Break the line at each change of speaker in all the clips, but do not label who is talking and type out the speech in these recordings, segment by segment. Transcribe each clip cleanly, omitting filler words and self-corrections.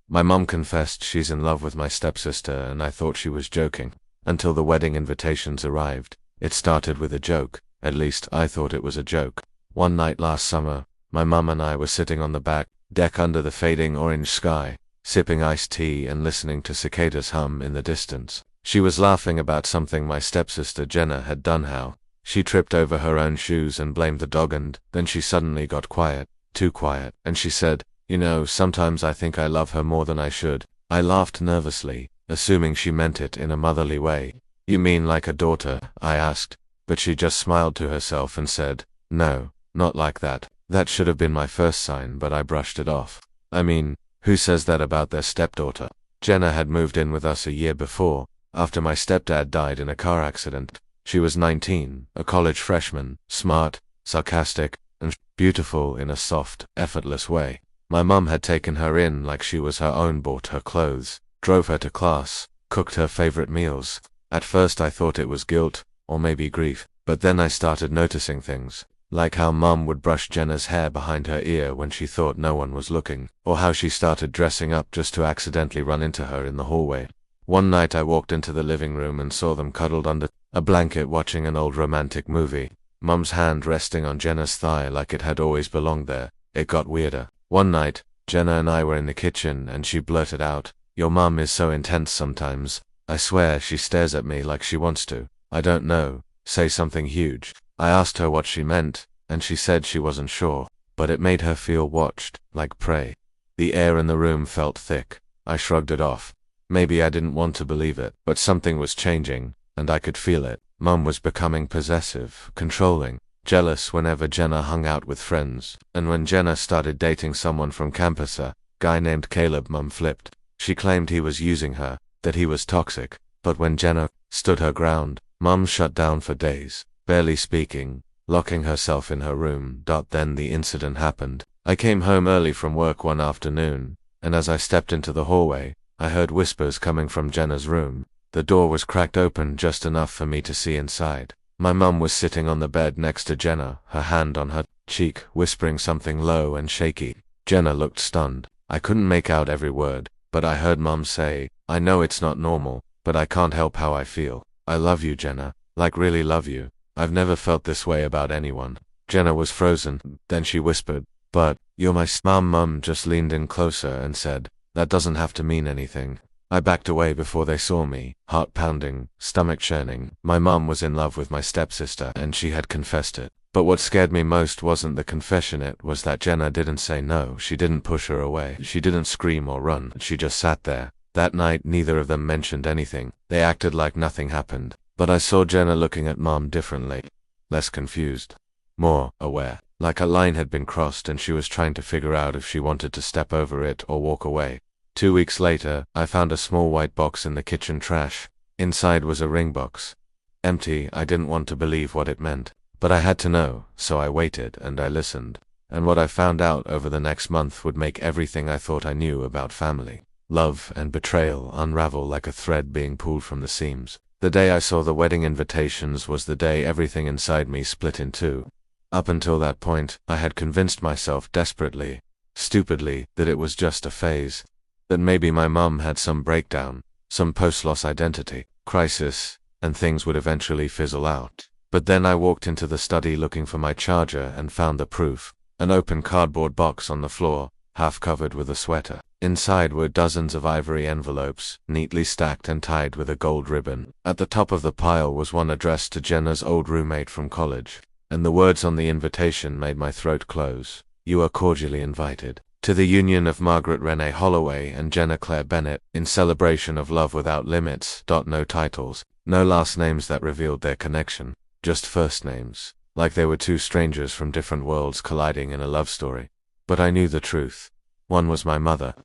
My mum confessed she's in love with my stepsister, and I thought she was joking. Until the wedding invitations arrived. It started with a joke. At least, I thought it was a joke. One night last summer, my mum and I were sitting on the back deck under the fading orange sky, sipping iced tea and listening to cicadas hum in the distance. She was laughing about something my stepsister Jenna had done. How she tripped over her own shoes and blamed the dog, and then she suddenly got quiet, too quiet, and she said, "You know, sometimes I think I love her more than I should." I laughed nervously, assuming she meant it in a motherly way. "You mean like a daughter?" I asked, but she just smiled to herself and said, "No, not like that." That should have been my first sign, but I brushed it off. I mean, who says that about their stepdaughter? Jenna had moved in with us a year before, after my stepdad died in a car accident. She was 19, a college freshman, smart, sarcastic, and beautiful in a soft, effortless way. My mum had taken her in like she was her own, bought her clothes, drove her to class, cooked her favorite meals. At first I thought it was guilt, or maybe grief, but then I started noticing things. Like how Mum would brush Jenna's hair behind her ear when she thought no one was looking, or how she started dressing up just to accidentally run into her in the hallway. One night I walked into the living room and saw them cuddled under a blanket watching an old romantic movie, Mum's hand resting on Jenna's thigh like it had always belonged there. It got weirder. One night, Jenna and I were in the kitchen and she blurted out, "Your mum is so intense sometimes. I swear she stares at me like she wants to, I don't know, say something huge." I asked her what she meant, and she said she wasn't sure, but it made her feel watched, like prey. The air in the room felt thick. I shrugged it off. Maybe I didn't want to believe it, but something was changing, and I could feel it. Mum was becoming possessive, controlling, jealous whenever Jenna hung out with friends, and when Jenna started dating someone from campus, a guy named Caleb, Mum flipped. She claimed he was using her, that he was toxic, but when Jenna stood her ground, Mum shut down for days, barely speaking, locking herself in her room. Then the incident happened. I came home early from work one afternoon, and as I stepped into the hallway, I heard whispers coming from Jenna's room. The door was cracked open just enough for me to see inside. My mum was sitting on the bed next to Jenna, her hand on her cheek, whispering something low and shaky. Jenna looked stunned. I couldn't make out every word, but I heard Mum say, "I know it's not normal, but I can't help how I feel. I love you, Jenna, like really love you. I've never felt this way about anyone." Jenna was frozen, then she whispered, "But, you're my Mum just leaned in closer and said, "That doesn't have to mean anything." I backed away before they saw me, heart pounding, stomach churning. My mum was in love with my stepsister, and she had confessed it. But what scared me most wasn't the confession, it was that Jenna didn't say no. She didn't push her away. She didn't scream or run. She just sat there. That night, neither of them mentioned anything. They acted like nothing happened. But I saw Jenna looking at Mum differently. Less confused. More aware. Like a line had been crossed and she was trying to figure out if she wanted to step over it or walk away. 2 weeks later, I found a small white box in the kitchen trash. Inside was a ring box. Empty. I didn't want to believe what it meant. But I had to know, so I waited and I listened. And what I found out over the next month would make everything I thought I knew about family, love, and betrayal unravel like a thread being pulled from the seams. The day I saw the wedding invitations was the day everything inside me split in two. Up until that point, I had convinced myself desperately, stupidly, that it was just a phase. That maybe my mum had some breakdown, some post-loss identity crisis, and things would eventually fizzle out. But then I walked into the study looking for my charger and found the proof. An open cardboard box on the floor, half covered with a sweater. Inside were dozens of ivory envelopes, neatly stacked and tied with a gold ribbon. At the top of the pile was one addressed to Jenna's old roommate from college, and the words on the invitation made my throat close. "You are cordially invited to the union of Margaret Renee Holloway and Jenna Claire Bennett, in celebration of love without limits." No titles, no last names that revealed their connection, just first names, like they were two strangers from different worlds colliding in a love story. But I knew the truth. One was my mother,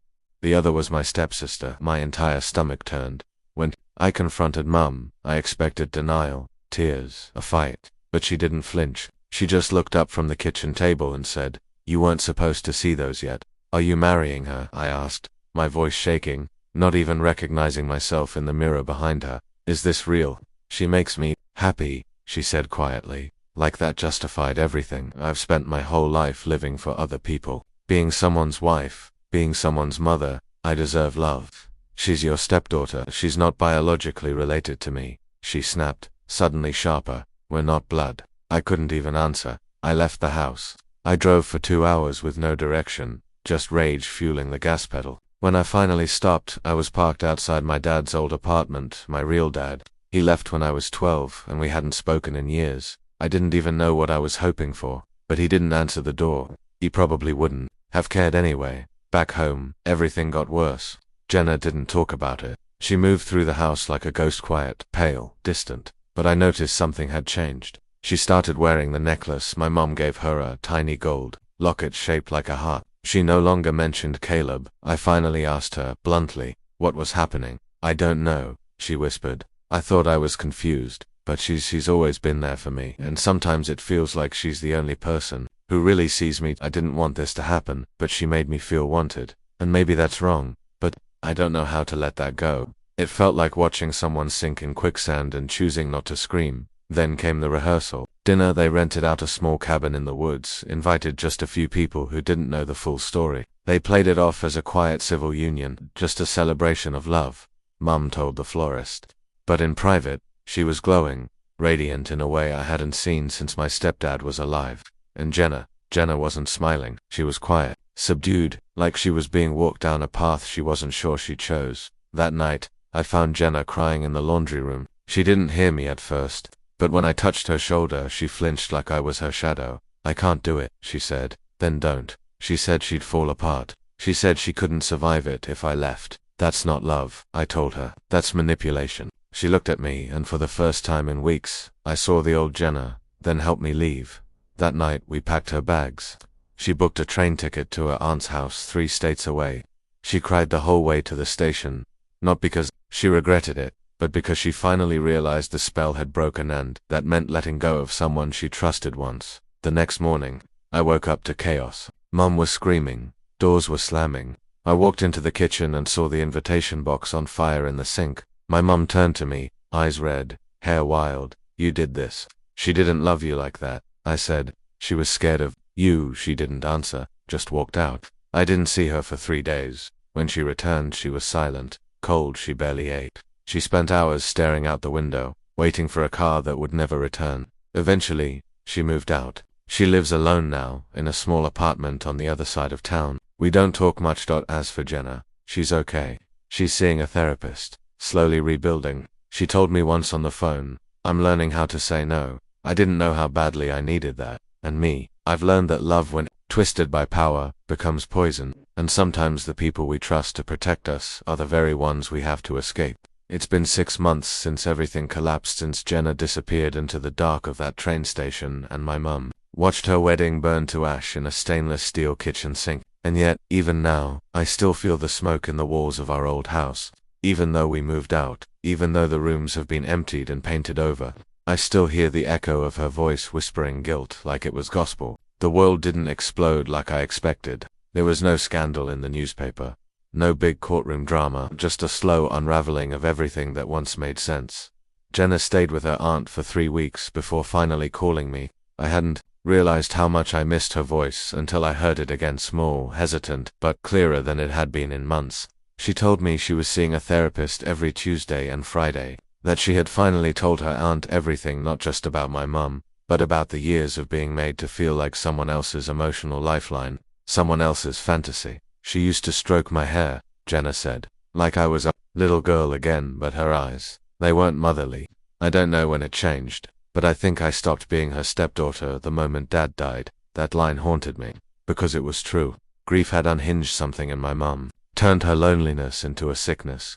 the other was my stepsister. My entire stomach turned. When I confronted Mum, I expected denial, tears, a fight, but she didn't flinch. She just looked up from the kitchen table and said, "You weren't supposed to see those yet." "Are you marrying her?" I asked, my voice shaking, not even recognizing myself in the mirror behind her. "Is this real?" "She makes me happy," she said quietly, like that justified everything. I've spent my whole life living for other people, being someone's wife, being someone's mother, I deserve love. She's your stepdaughter. She's not biologically related to me, she snapped, suddenly sharper. We're not blood. I couldn't even answer. I left the house. I drove for 2 hours with no direction, just rage fueling the gas pedal. When I finally stopped, I was parked outside my dad's old apartment, my real dad. He left when I was 12, and we hadn't spoken in years. I didn't even know what I was hoping for, but he didn't answer the door. He probably wouldn't have cared anyway. Back home, everything got worse. Jenna didn't talk about it. She moved through the house like a ghost, quiet, pale, distant. But I noticed something had changed. She started wearing the necklace my mom gave her, a tiny gold locket shaped like a heart. She no longer mentioned Caleb. I finally asked her, bluntly, what was happening. I don't know, she whispered. I thought I was confused, but she's always been there for me, and sometimes it feels like she's the only person who really sees me. I didn't want this to happen, but she made me feel wanted. And maybe that's wrong, but I don't know how to let that go. It felt like watching someone sink in quicksand and choosing not to scream. Then came the rehearsal. Dinner. They rented out a small cabin in the woods, invited just a few people who didn't know the full story. They played it off as a quiet civil union, just a celebration of love, Mum told the florist. But in private, she was glowing, radiant in a way I hadn't seen since my stepdad was alive. And Jenna wasn't smiling. She was quiet, subdued, like she was being walked down a path she wasn't sure she chose. That night, I found Jenna crying in the laundry room. She didn't hear me at first, but when I touched her shoulder, she flinched like I was her shadow. I can't do it, she said. Then don't. She said she'd fall apart. She said she couldn't survive it if I left. That's not love, I told her. That's manipulation. She looked at me, and for the first time in weeks, I saw the old Jenna, then helped me leave. That night, we packed her bags. She booked a train ticket to her aunt's house 3 states away. She cried the whole way to the station, not because she regretted it, but because she finally realized the spell had broken, and that meant letting go of someone she trusted once. The next morning, I woke up to chaos. Mum was screaming. Doors were slamming. I walked into the kitchen and saw the invitation box on fire in the sink. My mum turned to me, eyes red, hair wild. You did this. She didn't love you like that, I said. She was scared of you. She didn't answer, just walked out. I didn't see her for 3 days. When she returned, she was silent, cold. She barely ate. She spent hours staring out the window, waiting for a car that would never return. Eventually, she moved out. She lives alone now, in a small apartment on the other side of town. We don't talk much. As for Jenna, she's okay. She's seeing a therapist, slowly rebuilding. She told me once on the phone, I'm learning how to say no. I didn't know how badly I needed that. And me, I've learned that love, when twisted by power, becomes poison. And sometimes the people we trust to protect us are the very ones we have to escape. It's been 6 months since everything collapsed, since Jenna disappeared into the dark of that train station, and my mum watched her wedding burn to ash in a stainless steel kitchen sink. And yet, even now, I still feel the smoke in the walls of our old house. Even though we moved out, even though the rooms have been emptied and painted over, I still hear the echo of her voice whispering guilt like it was gospel. The world didn't explode like I expected. There was no scandal in the newspaper. No big courtroom drama, just a slow unraveling of everything that once made sense. Jenna stayed with her aunt for 3 weeks before finally calling me. I hadn't realized how much I missed her voice until I heard it again, small, hesitant, but clearer than it had been in months. She told me she was seeing a therapist every Tuesday and Friday, that she had finally told her aunt everything, not just about my mum, but about the years of being made to feel like someone else's emotional lifeline, someone else's fantasy. She used to stroke my hair, Jenna said, like I was a little girl again, but her eyes, they weren't motherly. I don't know when it changed, but I think I stopped being her stepdaughter the moment Dad died. That line haunted me, because it was true. Grief had unhinged something in my mum, turned her loneliness into a sickness.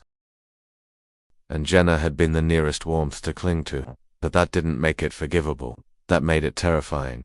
And Jenna had been the nearest warmth to cling to, but that didn't make it forgivable. That made it terrifying.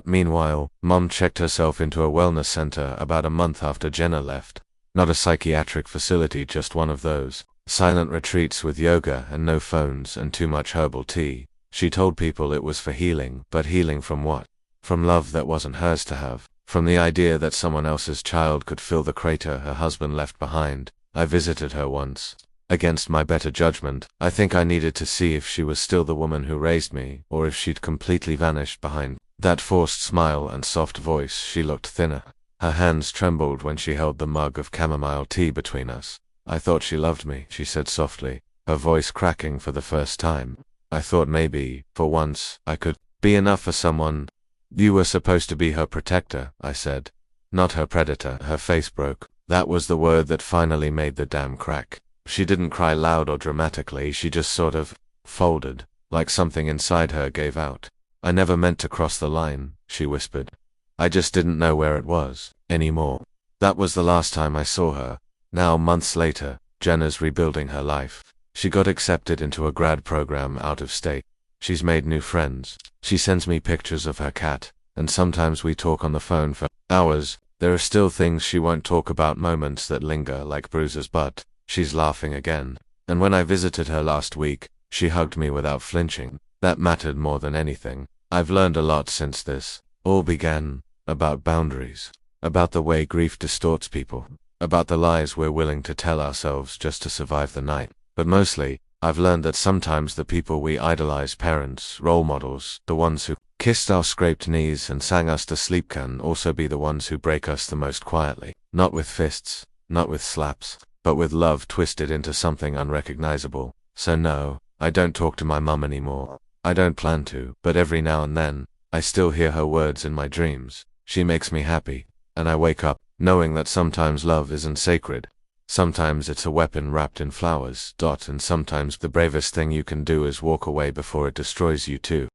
Meanwhile, Mum checked herself into a wellness center about a month after Jenna left. Not a psychiatric facility, just one of those silent retreats with yoga and no phones and too much herbal tea. She told people it was for healing, but healing from what? From love that wasn't hers to have. From the idea that someone else's child could fill the crater her husband left behind. I visited her once. Against my better judgment, I think I needed to see if she was still the woman who raised me, or if she'd completely vanished behind that forced smile and soft voice. She looked thinner, Her hands trembled when she held the mug of chamomile tea between us. I thought she loved me, she said softly, her voice cracking for the first time. I thought maybe, for once, I could be enough for someone. You were supposed to be her protector, I said. Not her predator. Her face broke. That was the word that finally made the dam crack. She didn't cry loud or dramatically, she just sort of folded, like something inside her gave out. I never meant to cross the line, she whispered. I just didn't know where it was, anymore. That was the last time I saw her. Now, months later, Jenna's rebuilding her life. She got accepted into a grad program out of state. She's made new friends. She sends me pictures of her cat, and sometimes we talk on the phone for hours. There are still things she won't talk about, moments that linger like bruises, but she's laughing again. And when I visited her last week, she hugged me without flinching. That mattered more than anything. I've learned a lot since this all began, about boundaries, about the way grief distorts people, about the lies we're willing to tell ourselves just to survive the night. But mostly, I've learned that sometimes the people we idolize, parents, role models, the ones who kissed our scraped knees and sang us to sleep, can also be the ones who break us the most quietly. Not with fists, not with slaps, but with love twisted into something unrecognizable. So no, I don't talk to my mum anymore. I don't plan to, but every now and then, I still hear her words in my dreams. She makes me happy, and I wake up knowing that sometimes love isn't sacred. Sometimes it's a weapon wrapped in flowers, and sometimes the bravest thing you can do is walk away before it destroys you too.